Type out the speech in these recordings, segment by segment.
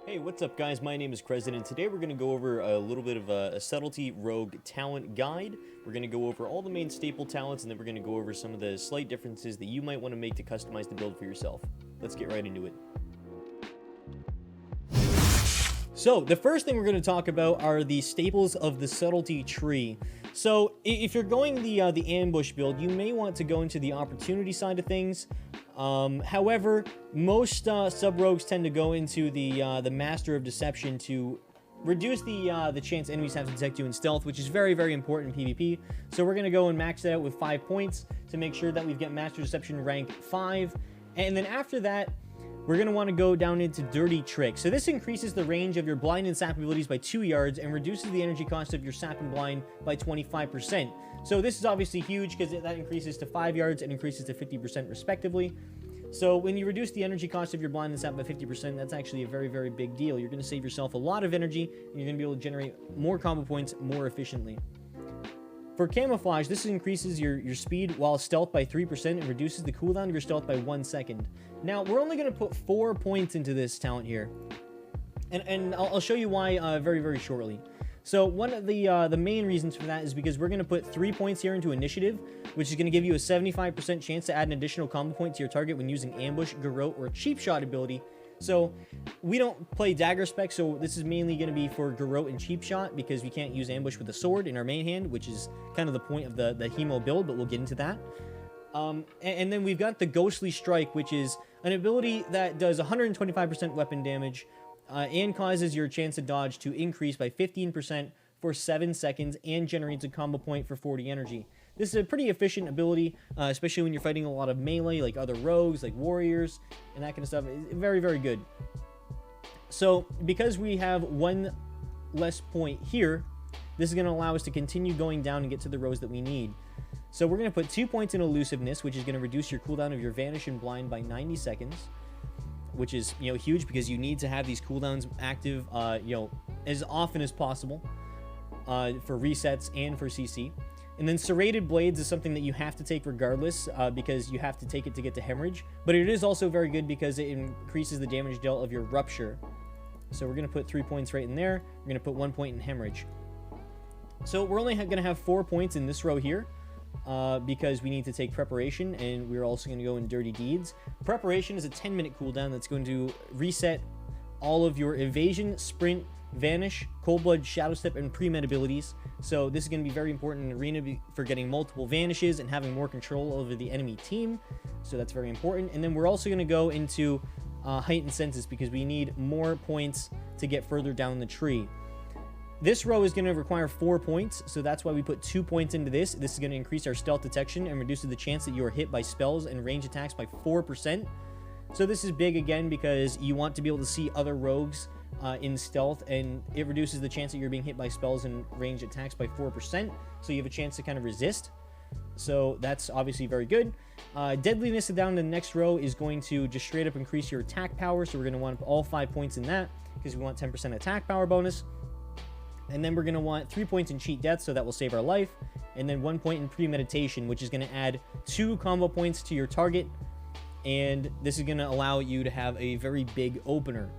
Hey, what's up guys? My name is Khrezin, and today we're going to go over a little bit of a Subtlety Rogue talent guide. We're going to go over all the main staple talents, and then we're going to go over some of the slight differences that you might want to make to customize the build for yourself. Let's get right into it. So, the first thing we're going to talk about are the staples of the Subtlety tree. So, if you're going the ambush build, you may want to go into the opportunity side of things. However, most sub rogues tend to go into the Master of Deception to reduce the chance enemies have to detect you in stealth, which is very, very important in PvP. So we're going to go and max that out with 5 points to make sure that we get Master of Deception rank 5. And then after that, we're going to want to go down into Dirty Trick. So this increases the range of your blind and sap abilities by 2 yards and reduces the energy cost of your sap and blind by 25%. So this is obviously huge because that increases to 5 yards and increases to 50% respectively. So when you reduce the energy cost of your blind and sap by 50%, that's actually a very, very big deal. You're going to save yourself a lot of energy, and you're going to be able to generate more combo points more efficiently. For Camouflage, this increases your speed while stealth by 3% and reduces the cooldown of your stealth by 1 second. Now, we're only going to put 4 points into this talent here, and I'll show you why very, very shortly. So one of the main reasons for that is because we're going to put 3 points here into Initiative, which is going to give you a 75% chance to add an additional combo point to your target when using Ambush, Garrote, or Cheap Shot ability. So we don't play dagger spec, so this is mainly going to be for Garrote and Cheap Shot because we can't use Ambush with a sword in our main hand, which is kind of the point of the Hemo build, but we'll get into that. And then we've got the Ghostly Strike, which is an ability that does 125% weapon damage, and causes your chance to dodge to increase by 15% for 7 seconds and generates a combo point for 40 energy. This is a pretty efficient ability, especially when you're fighting a lot of melee, like other rogues, like warriors, and that kind of stuff. It's very, very good. So, because we have 1 less point here, this is going to allow us to continue going down and get to the rows that we need. So we're going to put 2 points in Elusiveness, which is going to reduce your cooldown of your Vanish and Blind by 90 seconds. Which is, huge because you need to have these cooldowns active, as often as possible for resets and for CC. And then Serrated Blades is something that you have to take regardless because you have to take it to get to Hemorrhage. But it is also very good because it increases the damage dealt of your Rupture. So we're going to put 3 points right in there. We're going to put 1 point in Hemorrhage. So we're only going to have 4 points in this row here. Because we need to take Preparation, and we're also going to go in Dirty Deeds. Preparation is a 10-minute cooldown that's going to reset all of your Evasion, Sprint, Vanish, Cold Blood, Shadow Step, and Pre-Med abilities. So this is going to be very important in Arena for getting multiple Vanishes and having more control over the enemy team. So that's very important. And then we're also going to go into Heightened Senses because we need more points to get further down the tree. This row is going to require 4 points, so that's why we put 2 points into this. This is going to increase our stealth detection and reduces the chance that you are hit by spells and range attacks by 4%. So this is big again because you want to be able to see other rogues in stealth, and it reduces the chance that you're being hit by spells and range attacks by 4%, so you have a chance to kind of resist. So that's obviously very good. Deadliness down the next row is going to just straight up increase your attack power, so we're going to want all 5 points in that because we want 10% attack power bonus. And then we're going to want 3 points in Cheat Death, so that will save our life. And then 1 point in Premeditation, which is going to add 2 combo points to your target. And this is going to allow you to have a very big opener.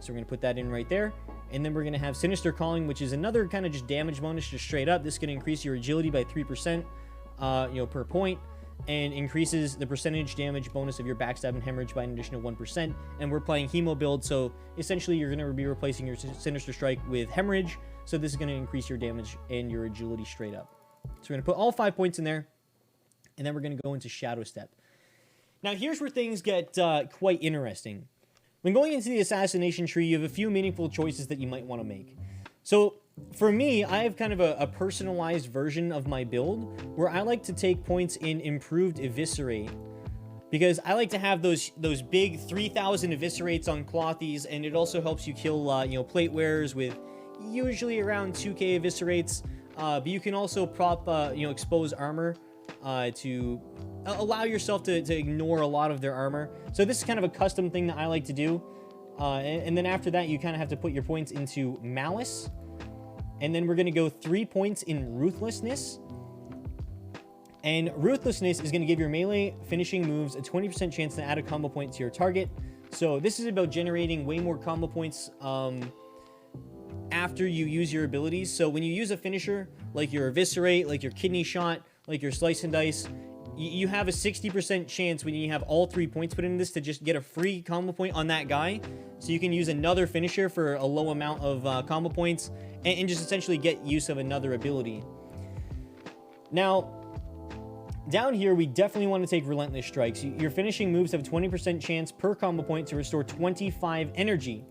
So we're going to put that in right there. And then we're going to have Sinister Calling, which is another kind of just damage bonus, just straight up. This is going to increase your agility by 3%, per point. And increases the percentage damage bonus of your backstab and hemorrhage by an additional 1%. And we're playing Hemo build, so essentially you're going to be replacing your Sinister Strike with hemorrhage. So this is going to increase your damage and your agility straight up. So we're going to put all 5 points in there, and then we're going to go into Shadow Step. Now here's where things get quite interesting. When going into the Assassination Tree, you have a few meaningful choices that you might want to make. So for me, I have kind of a personalized version of my build where I like to take points in Improved Eviscerate. Because I like to have those big 3,000 Eviscerates on Clothies, and it also helps you kill, plate wearers with usually around 2k Eviscerates. But you can also prop, expose armor to allow yourself to ignore a lot of their armor. So this is kind of a custom thing that I like to do. And then after that, you kind of have to put your points into Malice. And then we're going to go 3 points in Ruthlessness. And Ruthlessness is going to give your melee finishing moves a 20% chance to add a combo point to your target. So this is about generating way more combo points after you use your abilities. So when you use a finisher, like your Eviscerate, like your Kidney Shot, like your Slice and Dice, you have a 60% chance when you have all 3 points put in this to just get a free combo point on that guy. So you can use another finisher for a low amount of combo points and just essentially get use of another ability. Now, down here, we definitely want to take Relentless Strikes. Your finishing moves have a 20% chance per combo point to restore 25 energy.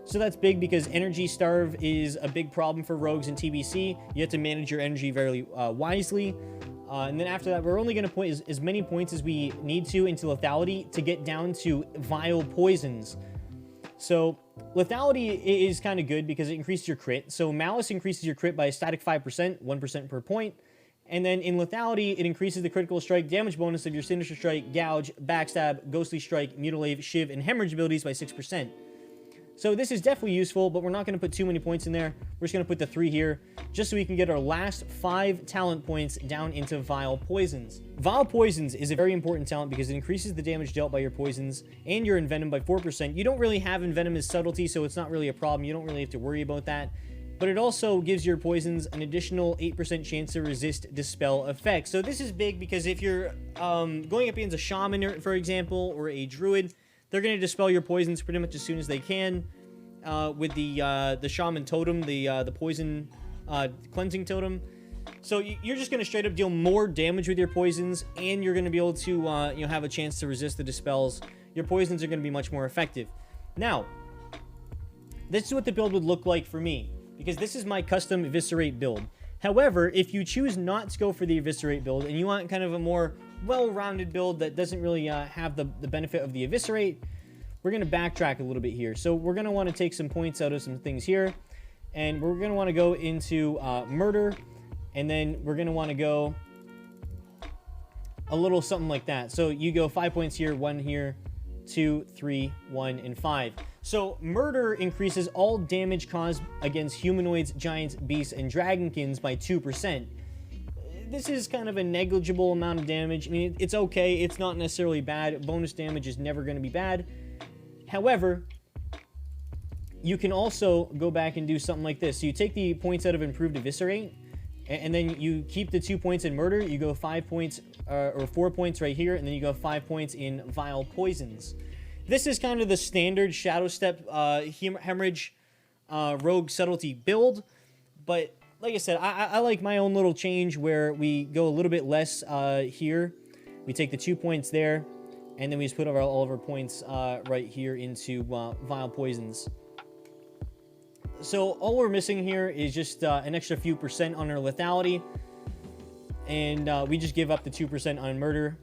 So that's big because energy starve is a big problem for rogues in TBC. You have to manage your energy very wisely. And then after that, we're only going to put as many points as we need to into lethality to get down to vile poisons. So lethality is kind of good because it increases your crit. So malice increases your crit by a static 5%, 1% per point. And then in lethality, it increases the critical strike damage bonus of your Sinister Strike, Gouge, Backstab, Ghostly Strike, Mutilate, Shiv, and Hemorrhage abilities by 6%. So this is definitely useful, but we're not going to put too many points in there. We're just going to put the 3 here, just so we can get our last 5 talent points down into Vile Poisons. Vile Poisons is a very important talent because it increases the damage dealt by your poisons and your Envenom by 4%. You don't really have Envenom as Subtlety, so it's not really a problem. You don't really have to worry about that. But it also gives your poisons an additional 8% chance to resist Dispel effects. So this is big because if you're going up against a Shaman, for example, or a Druid, they're going to dispel your poisons pretty much as soon as they can with the Shaman Totem, the Poison Cleansing Totem. So you're just going to straight up deal more damage with your poisons, and you're going to be able to have a chance to resist the dispels. Your poisons are going to be much more effective. Now, this is what the build would look like for me, because this is my custom Eviscerate build. However, if you choose not to go for the Eviscerate build and you want kind of a more well-rounded build that doesn't really have the benefit of the Eviscerate, we're going to backtrack a little bit here. So we're going to want to take some points out of some things here, and we're going to want to go into Murder, and then we're going to want to go a little something like that. So you go 5 points here, 1 here, 2, 3, 1, and 5. So Murder increases all damage caused against humanoids, giants, beasts, and dragonkins by 2%. This is kind of a negligible amount of damage. I mean, it's okay. It's not necessarily bad. Bonus damage is never going to be bad. However, you can also go back and do something like this. So you take the points out of Improved Eviscerate, and then you keep the 2 points in Murder. You go 5 points, or 4 points right here, and then you go 5 points in Vile Poisons. This is kind of the standard Shadow Step Hemorrhage Rogue Subtlety build, but like I said, I like my own little change where we go a little bit less here. We take the 2 points there, and then we just put all of our points right here into Vile Poisons. So all we're missing here is just an extra few percent on our lethality, and we just give up the 2% on Murder,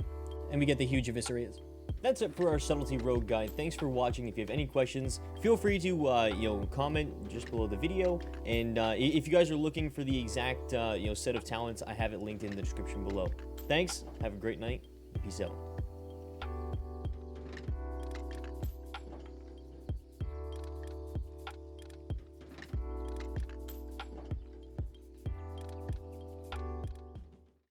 and we get the huge Eviscerates. That's it for our Subtlety Rogue guide. Thanks for watching. If you have any questions, feel free to comment just below the video. And if you guys are looking for the exact set of talents, I have it linked in the description below. Thanks. Have a great night. Peace out.